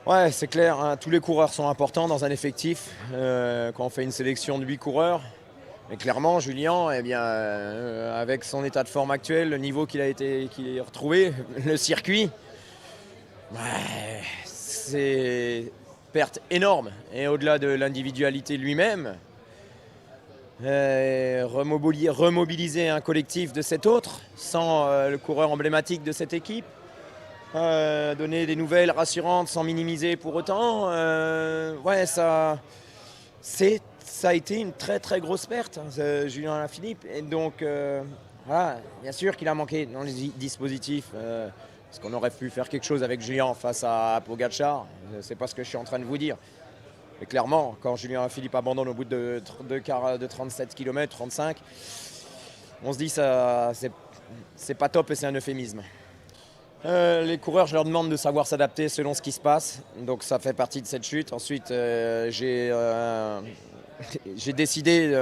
Ouais, c'est clair, hein, tous les coureurs sont importants dans un effectif. Quand on fait une sélection de 8 coureurs, et clairement, Julien, eh bien, avec son état de forme actuel, le niveau qu'il a retrouvé, le circuit, ouais, c'est perte énorme. Et au-delà de l'individualité lui-même, remobiliser un collectif de cet autre, sans le coureur emblématique de cette équipe, donner des nouvelles rassurantes sans minimiser pour autant, ouais, ça a été une très très grosse perte, hein, Julien Alaphilippe. Et donc, voilà, bien sûr qu'il a manqué dans les dispositifs. Parce qu'on aurait pu faire quelque chose avec Julien face à Pogacar. C'est pas ce que je suis en train de vous dire. Mais clairement, quand Julien Philippe abandonne au bout de 37 km, 35, on se dit ça c'est pas top et c'est un euphémisme. Les coureurs, je leur demande de savoir s'adapter selon ce qui se passe. Donc ça fait partie de cette chute. Ensuite, j'ai décidé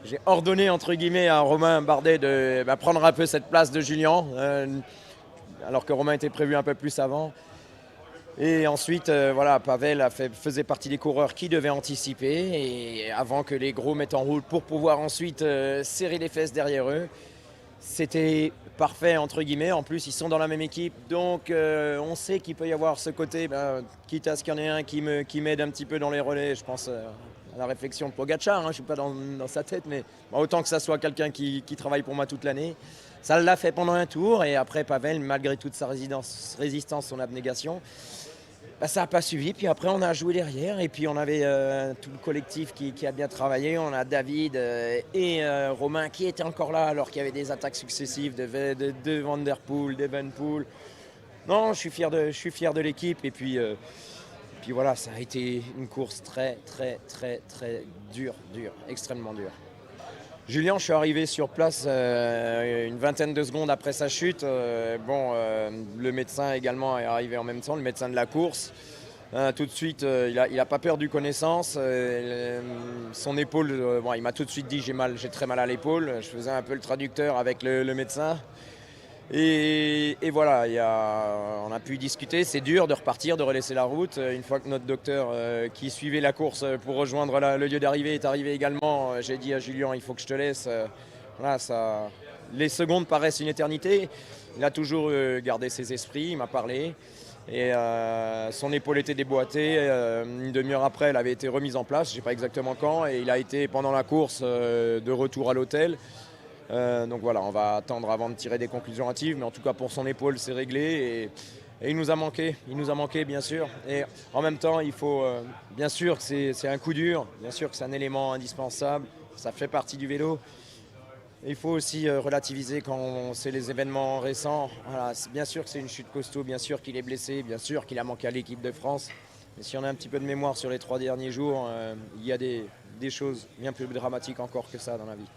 j'ai ordonné entre guillemets à Romain Bardet de prendre un peu cette place de Julien, alors que Romain était prévu un peu plus avant. Et ensuite, voilà, Pavel faisait partie des coureurs qui devaient anticiper et avant que les gros mettent en route pour pouvoir ensuite serrer les fesses derrière eux. C'était parfait entre guillemets. En plus, ils sont dans la même équipe, donc on sait qu'il peut y avoir ce côté, quitte à ce qu'il y en ait un qui m'aide un petit peu dans les relais. Je pense à la réflexion de Pogacar. Je ne suis pas dans sa tête, mais autant que ça soit quelqu'un qui travaille pour moi toute l'année. Ça l'a fait pendant un tour et après Pavel, malgré toute sa résistance, son abnégation, ça n'a pas suivi. Puis après, on a joué derrière. Et puis, on avait tout le collectif qui a bien travaillé. On a David et Romain qui étaient encore là alors qu'il y avait des attaques successives de Van Der Poel, d'Evenepoel. Non, je suis fier de l'équipe. Et puis voilà, ça a été une course très, très, très, très dure, extrêmement dure. Julien, je suis arrivé sur place une vingtaine de secondes après sa chute. Le médecin également est arrivé en même temps, le médecin de la course. Tout de suite, il a pas perdu connaissance. Son épaule, il m'a tout de suite dit j'ai très mal à l'épaule. Je faisais un peu le traducteur avec le médecin. Et voilà, on a pu discuter. C'est dur de repartir, de relaisser la route. Une fois que notre docteur qui suivait la course pour rejoindre le lieu d'arrivée est arrivé également, j'ai dit à Julien, il faut que je te laisse. Voilà, les secondes paraissent une éternité. Il a toujours gardé ses esprits, il m'a parlé. Et son épaule était déboîtée. Une demi-heure après, elle avait été remise en place, je ne sais pas exactement quand. Et il a été pendant la course de retour à l'hôtel. Donc voilà, on va attendre avant de tirer des conclusions hâtives, mais en tout cas pour son épaule c'est réglé et il nous a manqué bien sûr. Et en même temps, il faut bien sûr que c'est un coup dur, bien sûr que c'est un élément indispensable, ça fait partie du vélo. Il faut aussi relativiser quand c'est les événements récents. Voilà, bien sûr que c'est une chute costaud, bien sûr qu'il est blessé, bien sûr qu'il a manqué à l'équipe de France. Mais si on a un petit peu de mémoire sur les 3 derniers jours, il y a des choses bien plus dramatiques encore que ça dans la vie.